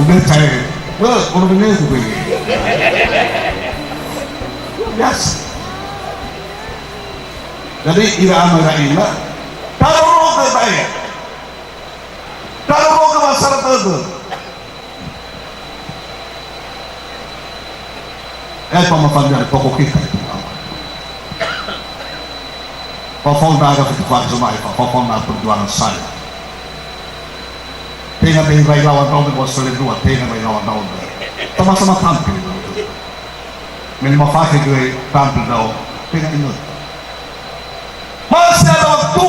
udah cair udah gue biasa. Jadi ira taruh ke saya, taruh ke masyarakat itu. Pemahaman dari pokok kita itu. Pokok ada kehidupan semua itu, pokok ada perjuangan saya. Tengah dari lawan tahun bos dua, tengah dari lawan tahun. Sama-sama tampil. Minimal fakir gue tampil dong, tengah ingat. Masih ada waktu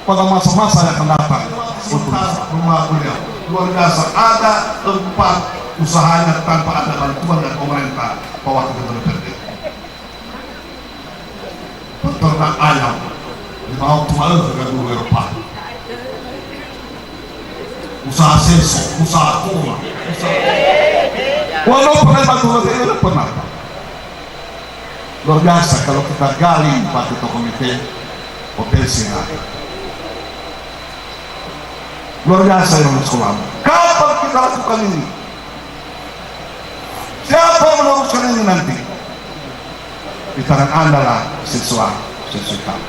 pada masa-masa yang akan datang untuk rumah beliau. Luar biasa, ada tempat usahanya tanpa ada bantuan dari pemerintah bahwa kita berdiri. Peternak ayam di bawah Tuhan juga dulu Eropa. Usaha sesok, usaha kurma. Walau pernah bantuan itu pernah. Luar biasa kalau kita gali Pak Ketua Komite potensinya. Luar biasa yang sekolah. Kapan kita lakukan ini? Siapa yang meneruskan ini nanti? Di tangan Anda lah siswa kami.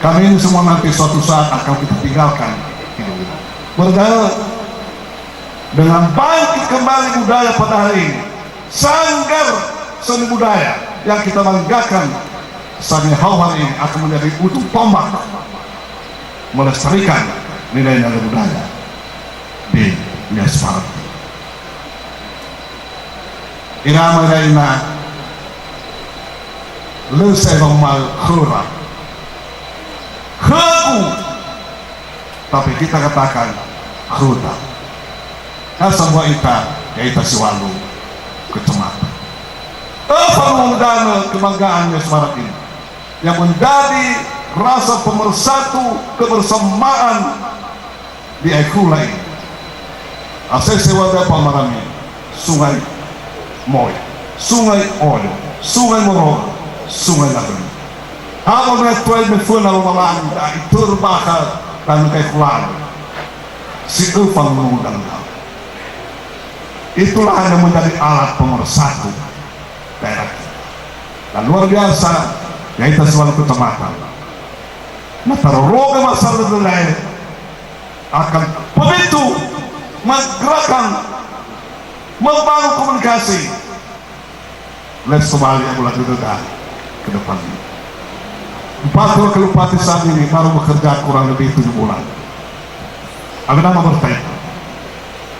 Kami ini semua nanti suatu saat akan kita tinggalkan hidup ini. Berdaya dengan bangkit kembali budaya pada hari ini. Sanggar seni budaya yang kita banggakan Sani Hau hari ini akan menjadi ujung tombak melestarikan nilai-nilai budaya di Semarang. Irama Raina lesai memal khura khaku, tapi kita katakan khuda. Semua kita siwalu kecematan. Apa mengundang kebanggaannya Semarang ini yang menjadi rasa pemersatu kebersamaan di Aikula ini. Asese wadah pamarami Sungai Moy, Sungai Oyo, Sungai Moro, Sungai Laguna. Ako na tuway may funa lumalang ay turbaka dan kay Kulano. Si Upang mengundang kau. Itulah yang menjadi alat pemersatu daerah kita. Dan luar biasa, ya kita selalu ketematan. Mataroga masalah lain akan begitu menggerakkan, membangun komunikasi. Let's kembali yang mulai juga ke depan. 40 kelupati saat ini baru bekerja kurang lebih 7 bulan. Ada nama bertanya.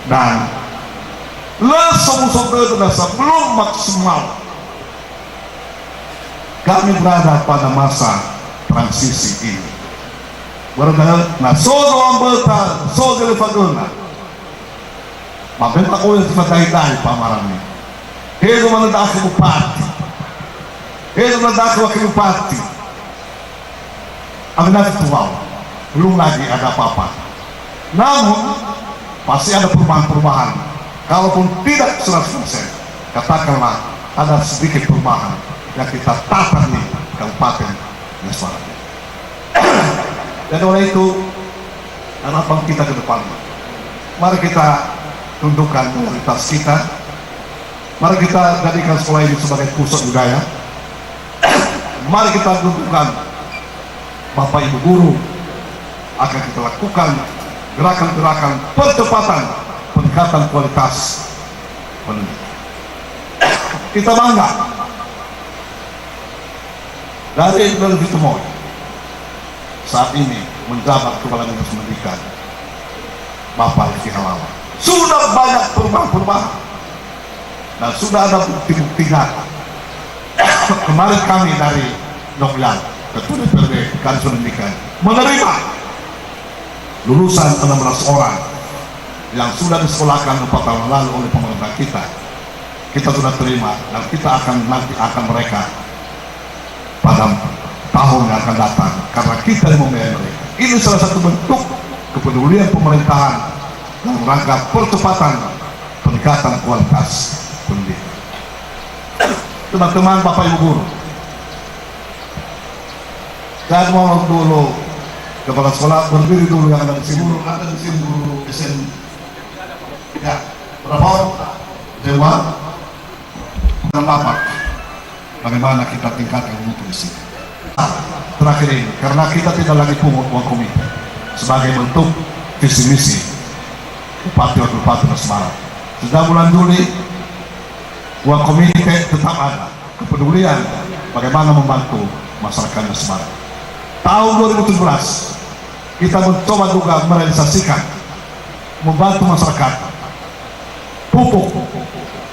Dan lesung-lesung itu belum maksimal. Kami berada pada masa transisi ini. Berada na sodo ambeta, sodo lefaguna. Mabenta ko yung fatay-tay pamarami. Hedo manadaki bupati. Hedo manadaki wakil bupati. Ang natutuwaw, belum lagi ada apa-apa. Namun, pasti ada perubahan-perubahan. Kalaupun tidak 100%, katakanlah ada sedikit perubahan yang kita tata di Kabupaten Semarang. Dan oleh itu, harapan kita ke depan. Mari kita tundukkan prioritas kita. Mari kita jadikan sekolah ini sebagai pusat budaya. Mari kita tundukkan Bapak Ibu Guru, akan kita lakukan gerakan-gerakan percepatan peningkatan kualitas pendidikan. Kita bangga dari Lebih Temoy saat ini menjabat Kepala Dinas Pendidikan Bapak Rizky Halawa. Sudah banyak perubahan-perubahan dan sudah ada bukti-bukti nyata. Kemarin kami dari Nonglan Ketua DPRD Kadis Pendidikan menerima lulusan 16 orang yang sudah disekolahkan 4 tahun lalu oleh pemerintah kita. Kita sudah terima dan kita nanti akan mereka pada tahun yang akan datang karena kita yang membiayai mereka. Ini salah satu bentuk kepedulian pemerintahan dalam rangka percepatan peningkatan kualitas pendidikan. Teman-teman, Bapak Ibu Guru, saya mau dulu kepala sekolah berdiri dulu yang ada di sini. Ada di sini guru kedua, dan Bapak, bagaimana kita tingkatkan mutu di sini. Terakhir ini, karena kita tidak lagi pungut uang komite sebagai bentuk visi misi Bupati Wakil Bupati Semarang. Sejak bulan Juli, uang komite tetap ada kepedulian bagaimana membantu masyarakat Semarang. Tahun 2017 kita mencoba juga merealisasikan membantu masyarakat pupuk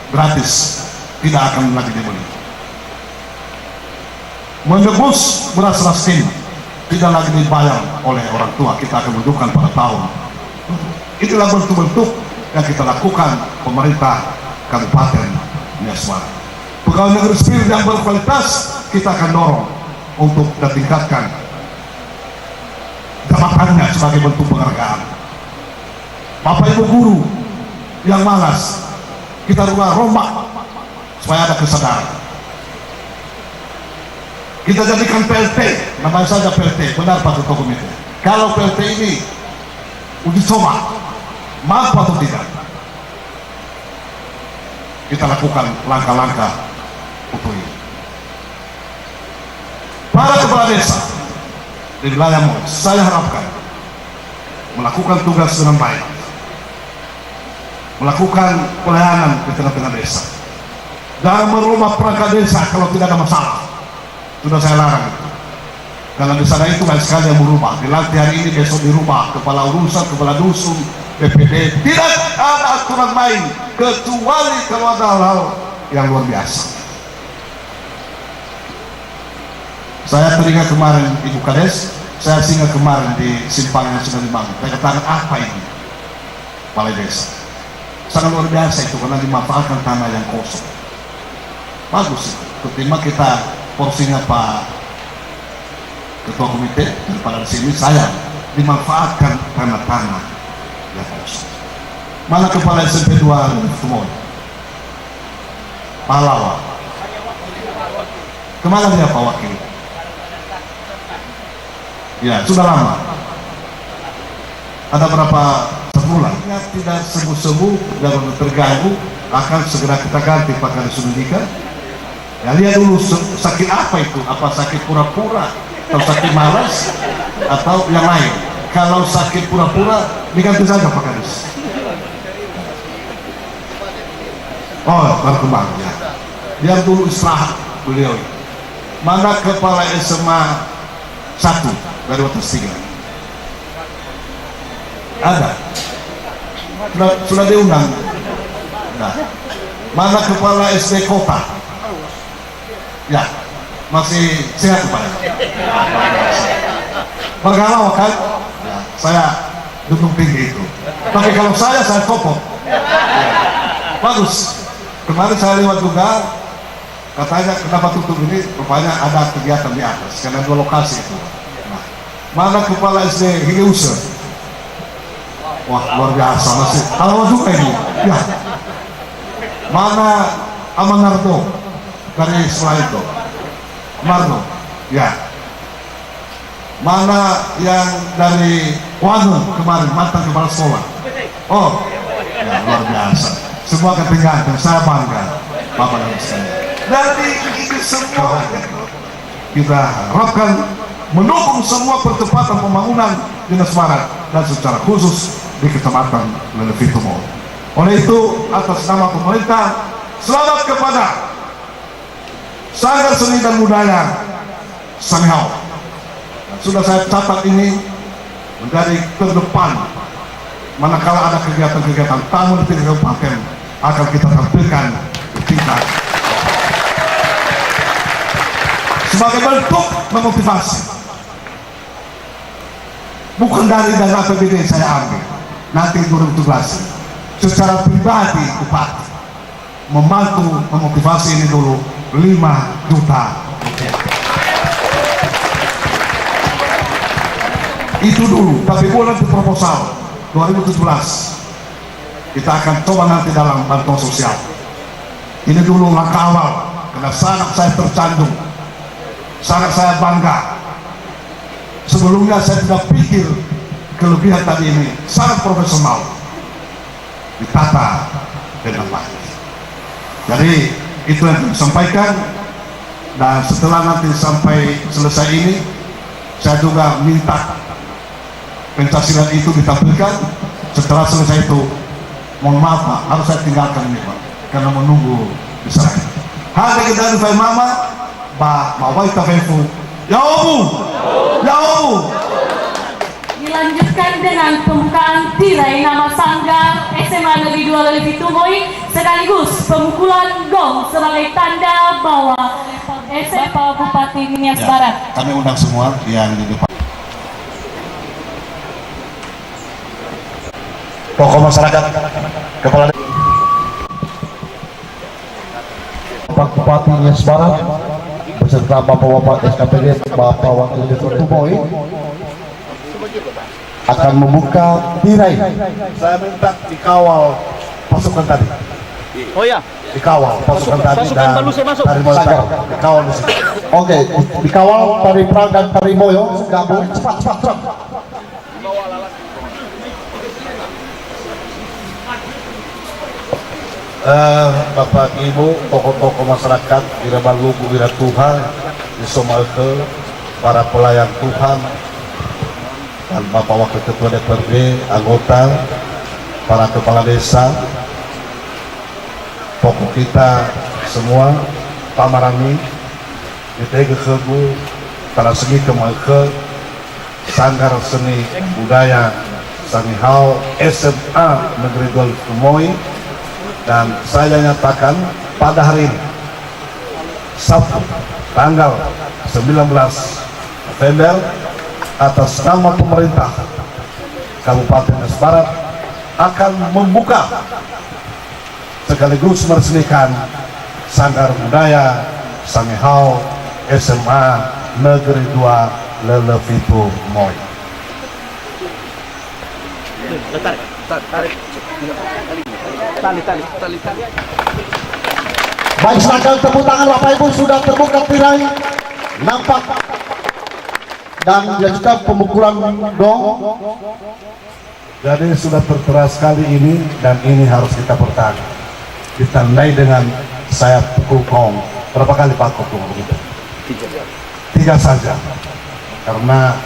gratis, tidak akan lagi dibeli. Menebus beras raskin tidak lagi dibayar oleh orang tua, kita akan menunjukkan pada tahun. Itulah bentuk-bentuk yang kita lakukan pemerintah Kabupaten Semarang. Pegawai negeri sipil yang berkualitas kita akan dorong untuk ditingkatkan jabatannya sebagai bentuk penghargaan. Bapak Ibu guru yang malas kita rombak supaya ada kesadaran. Kita jadikan PLT, namanya saja PLT, benar Pak Ketua Komite. Kalau PLT ini uji coba, mampu atau tidak, kita lakukan langkah-langkah untuk ini. Para kepala desa di wilayah Mol, saya harapkan melakukan tugas dengan baik, melakukan pelayanan di tengah-tengah desa. Jangan merubah perangkat desa kalau tidak ada masalah. Sudah saya larang itu. Karena di sana itu banyak sekali yang berubah. Dilantik hari ini, besok dirubah. Kepala urusan, kepala dusun, BPD. Tidak ada aturan main kecuali kalau ada hal-hal yang luar biasa. Saya teringat kemarin Ibu Kades, saya singgah kemarin di simpang yang sudah dibangun. Saya katakan apa ini? Balai desa. Sangat luar biasa itu karena dimanfaatkan tanah yang kosong. Bagus itu. Ketimbang kita porsinya Pak Ketua Komite daripada di sini saya dimanfaatkan tanah-tanah yang kosong. Mana kepala SMP 2 Tumor? Pahlawan. Kemana dia Pak Wakil? Ya, sudah lama. Ada berapa sebulan? Tidak sembuh-sembuh dan terganggu, akan segera kita ganti Pak Kades Pendidikan. Ya, lihat dulu sakit apa itu, apa sakit pura-pura atau sakit malas atau yang lain. Kalau sakit pura-pura diganti saja Pak Kades. Oh, berkembang ya. Biar dulu istirahat beliau. Mana kepala SMA 1 dari atas 3? Ada. Sudah diundang. Nah. Mana kepala SD kota? Ya, masih sehat Pak. Bergalau kan? Ya, saya duduk tinggi itu. Tapi kalau saya copot. Ya, bagus. Kemarin saya lewat juga, katanya kenapa tutup ini? Rupanya ada kegiatan di atas, karena dua lokasi itu. Nah, mana kepala SD Hiliuser? Wah, luar biasa masih. Kalau juga ini, ya. Mana Amanardo? Dari setelah itu Marno, ya. Mana yang dari Wanu kemarin mantan kepala sekolah? Oh, ya, luar biasa. Semua ketinggalan, saya bangga Bapak dan sekalian. Dari ini semua kita harapkan mendukung semua percepatan pembangunan di Semarang dan secara khusus di Kecamatan Lelevitumor. Oleh itu, atas nama pemerintah, selamat kepada Sanggar Seni dan Budaya Sanghau. Sudah saya catat ini menjadi terdepan manakala ada kegiatan-kegiatan tamu di tingkat kabupaten akan kita tampilkan di tingkat sebagai bentuk memotivasi. Bukan dari dana APBD saya ambil nanti 2017 secara pribadi Bupati membantu memotivasi ini dulu 5 juta rupiah. Itu dulu, tapi boleh nanti proposal 2017 kita akan coba nanti dalam bantuan sosial. Ini dulu langkah awal, karena sangat saya tercantum, sangat saya bangga. Sebelumnya saya tidak pikir kelebihan tadi ini sangat profesional, ditata dengan baik. Jadi itu yang kami sampaikan, dan setelah nanti sampai selesai ini, saya juga minta pencaksilat itu ditampilkan. Setelah selesai itu, mohon maaf Pak, harus saya tinggalkan ini Pak, karena menunggu di sana. Hari kita di mama, Pak Mawai Kafefu, ya Obu, ya Obu. Dilanjutkan dengan pembukaan tirai nama Sanggar SMA Negeri 2 Lelevi Tumoi, sekaligus pemukulan gong sebagai tanda bahwa SMA Bupati Nias Barat. Kami undang semua yang di depan. Tokoh masyarakat, kepala Pak Bupati Nias Barat beserta Bapak-Bapak SKPD, Bapak Wakil Direktur Tumoi akan membuka tirai. Saya minta dikawal pasukan tadi. Oh ya, Dikawal pasukan tadi dan dari Sanggar. Dikawal di sini. Oke, dikawal tari perang dan tari moyo gabung cepat. Bapak Ibu, tokoh-tokoh masyarakat, Wirabalugu, Wiratuhan, Isomalke, para pelayan Tuhan, dan Bapak Wakil Ketua DPRD, anggota, para kepala desa, tokoh kita semua, Pamarani, Ditege Kebu, para seni Kemalke, Sanggar Seni Budaya Sanihau, SMA Negeri 2 Tumoi. Dan saya nyatakan pada hari ini, Sabtu, tanggal 19 November, atas nama pemerintah Kabupaten Nias Barat akan membuka sekaligus meresmikan Sanggar Budaya Sanihau SMA Negeri 2 Lelevi Tumoi. tali. Baik, silakan tepuk tangan Bapak Ibu, sudah terbuka tirai, nampak, dan dilanjutkan pemukulan gong. Jadi sudah tertera sekali ini, dan ini harus kita pertahankan. Ditandai dengan saya pukul gong. Berapa kali Pak pukul begitu? 3 saja. Karena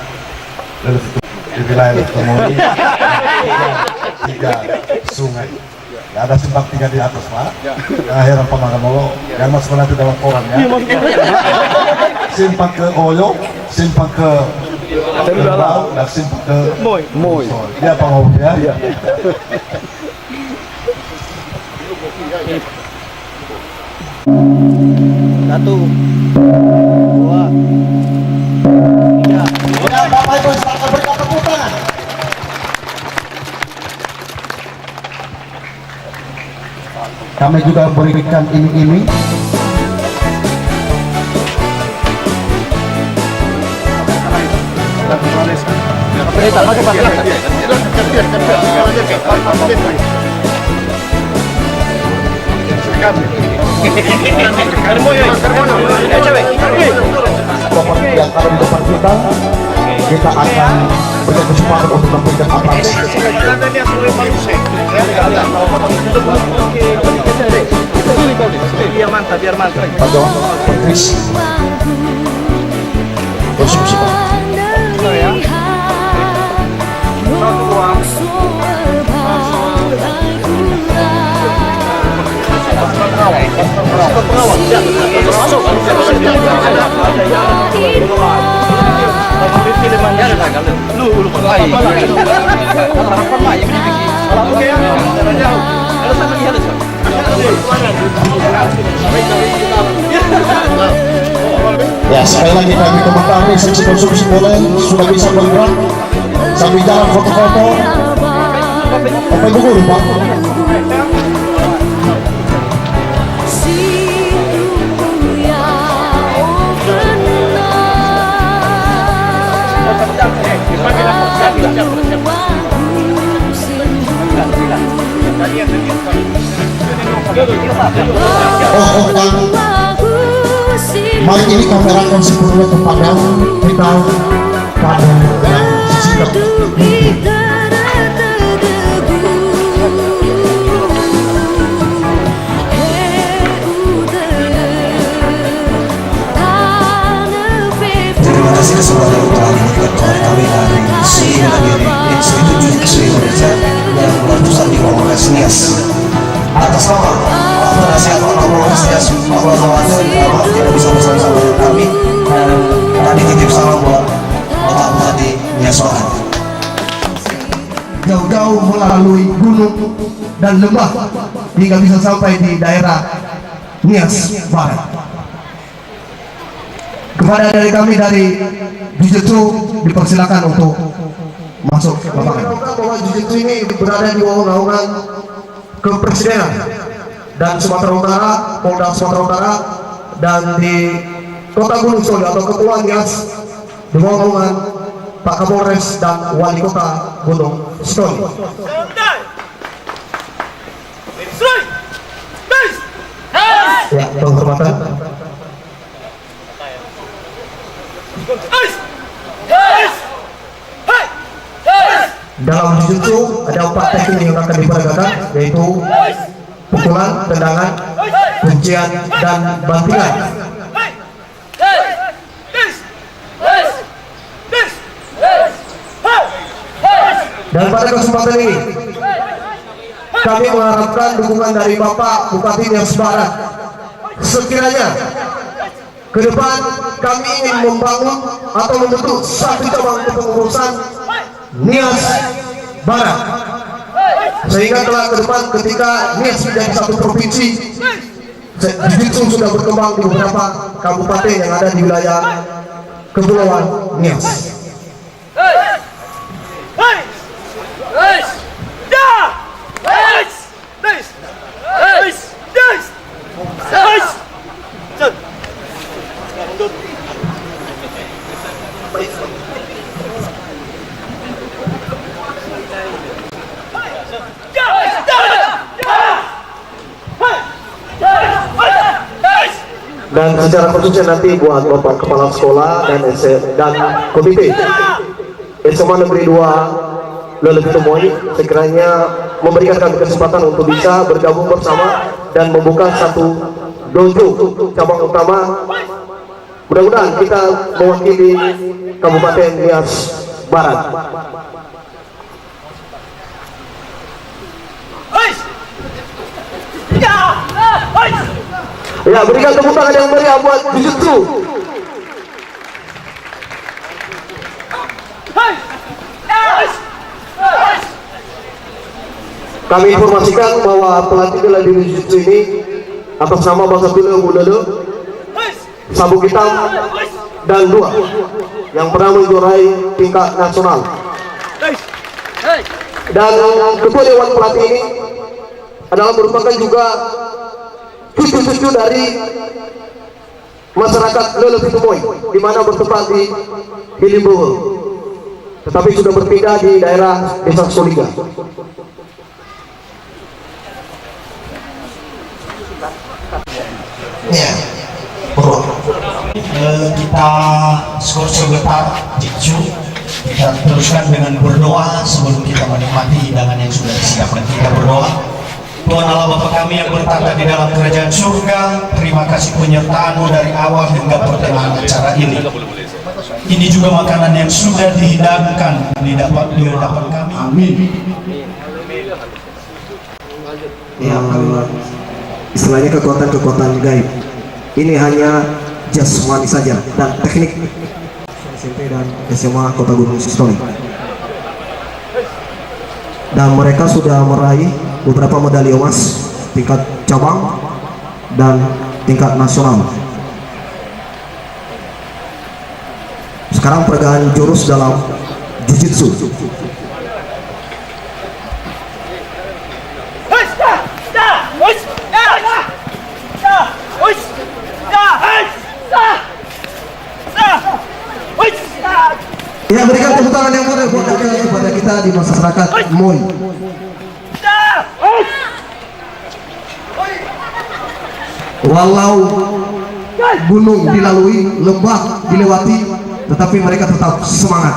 di wilayah Tumoi 3 sungai. Ya, ada simpang 3 di atas Pak. Yang akhirnya Pamangamolo, yang masuk nanti dalam koran ya. Simpang ke Oyo, simpang ke Terbau, dan simpang ke Moi. Ya Pak Mau ya. Satu, dua, tiga. Ya, Bapak Ibu, silakan berikan tepuk tangan. Kami juga berikan iming-iming. Bapak yang ada di depan kita akan berikan kesempatan untuk memberikan atraksi. Biar mantap. Pak John, Chris, konsumsi Pak. Ya, sekali lagi kami komentari, seksi konsumsi boleh, sudah bisa bergerak sambil jalan foto-foto. Bapak Ibu guru Pak. Mari ini kamera konsepnya kepada kita pada yang sikap Nias. Atas nama penasihat Kapolres Nias, Bapak Khawatir, Bapak tidak bisa bersama-sama dengan kami, dan tadi titip salam buat Bapak Bupati Nias Barat. Jauh-jauh melalui gunung dan lembah hingga bisa sampai di daerah Nias Barat. Kepada dari kami dari Jujutsu dipersilakan untuk masuk Bapak. Bahwa Jujutsu ini berada di bawah naungan Kepresidenan dan Sumatera Utara, Polda Sumatera Utara, dan di Kota Gunung Soli atau Kepulauan Nias di bawah naungan Pak Kapolres dan Wali Kota Gunung Soli. Ya, penghormatan. Dalam Jujutsu ada 4 teknik yang akan diperagakan, yaitu pukulan, tendangan, kuncian, dan bantingan. Dan pada kesempatan ini kami mengharapkan dukungan dari Bapak Bupati Nias Barat. Sekiranya ke depan kami ingin membangun atau membentuk satu cabang kepengurusan Nias Barat, sehingga kelak ke depan ketika Nias menjadi satu provinsi, Jujutsu sudah berkembang di beberapa kabupaten yang ada di wilayah Kepulauan Nias. Dan secara khususnya nanti buat Bapak Kepala Sekolah dan Komite SMA Negeri 2 Lelevitumoi, sekiranya memberikan kami kesempatan untuk bisa bergabung bersama dan membuka satu dojo cabang utama. Mudah-mudahan kita mewakili Kabupaten Nias Barat. Ya, berikan tepuk tangan yang meriah buat Jujutsu. Kami informasikan bahwa pelatih bela diri Jujutsu ini atas nama Bangsa Tule Budale, Sabuk Hitam, dan 2 yang pernah menjuarai tingkat nasional. Dan ketua dewan pelatih ini adalah merupakan juga cucu-cucu dari masyarakat Lelevitumoi, di mana bertempat di Hilimbowo, tetapi sudah berpindah di daerah Desa Soliga. Ya, bro. Kita skor sebentar, Jujutsu. Kita teruskan dengan berdoa sebelum kita menikmati hidangan yang sudah disiapkan. Kita berdoa. Tuhan Allah Bapa kami yang bertata di dalam kerajaan surga, terima kasih penyertaan-Mu dari awal hingga pertengahan acara ini. Ini juga makanan yang sudah dihidangkan di hadapan kami. Amin. Ya, istilahnya kekuatan-kekuatan gaib ini hanya jasmani saja dan teknik SMP dan SMA Kota Gunung Soli, dan mereka sudah meraih beberapa medali emas tingkat cabang dan tingkat nasional. Sekarang pergaan jurus dalam Jujutsu. Ya, berikan tepuk tangan yang meriah buat kepada kita di masyarakat Moi. Walau gunung dilalui, lembah dilewati, tetapi mereka tetap semangat.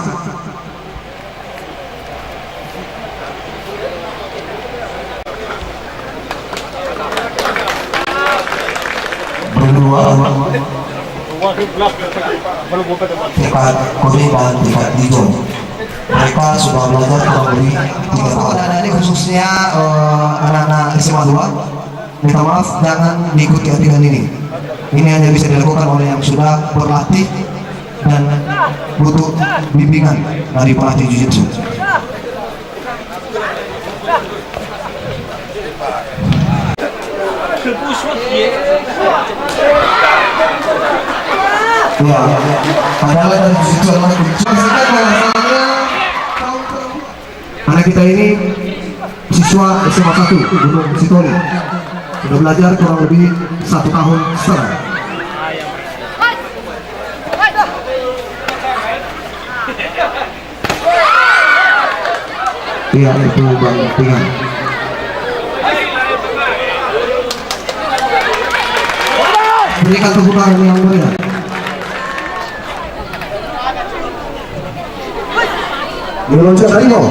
Berdua tingkat kuning dan tingkat hijau. Mereka sudah belajar kurang lebih 3 tahun. Anak-anak khususnya anak-anak SMA 2, minta maaf jangan diikuti aturan ini. Ini hanya bisa dilakukan oleh yang sudah berlatih dan butuh bimbingan dari pelatih jiu-jitsu. Ya, padahal dari jiu-jitsu anak kita ini siswa SMA 1 Gunung Sitoli, sudah belajar kurang lebih 1 tahun setengah. Iya, itu Bang Pingan. Berikan tepuk tangan yang meriah. Meloncat harimau.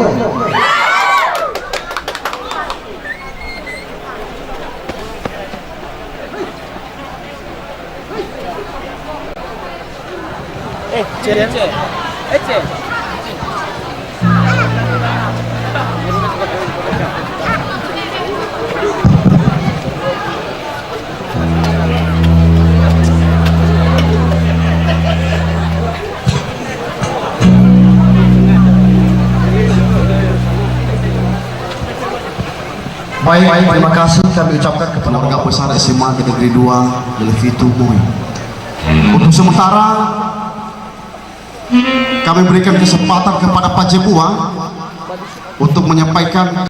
Baik, terima kasih kami ucapkan kepada warga besar SMA Negeri 2 Levitu Mui. Untuk sementara kami berikan kesempatan kepada Pak Jebua untuk menyampaikan,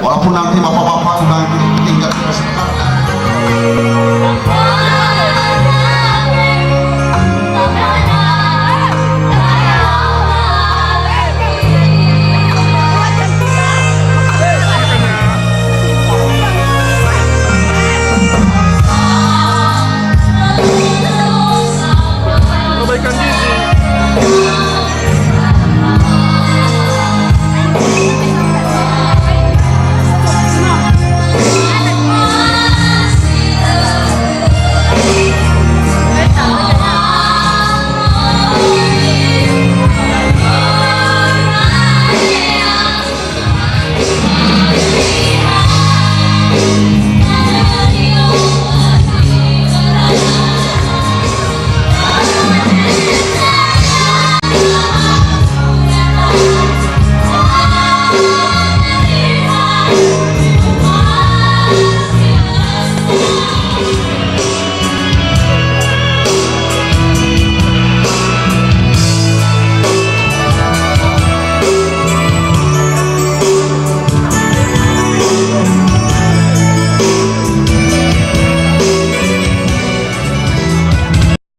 walaupun nanti bapak-bapak sudah tinggal di sekitar.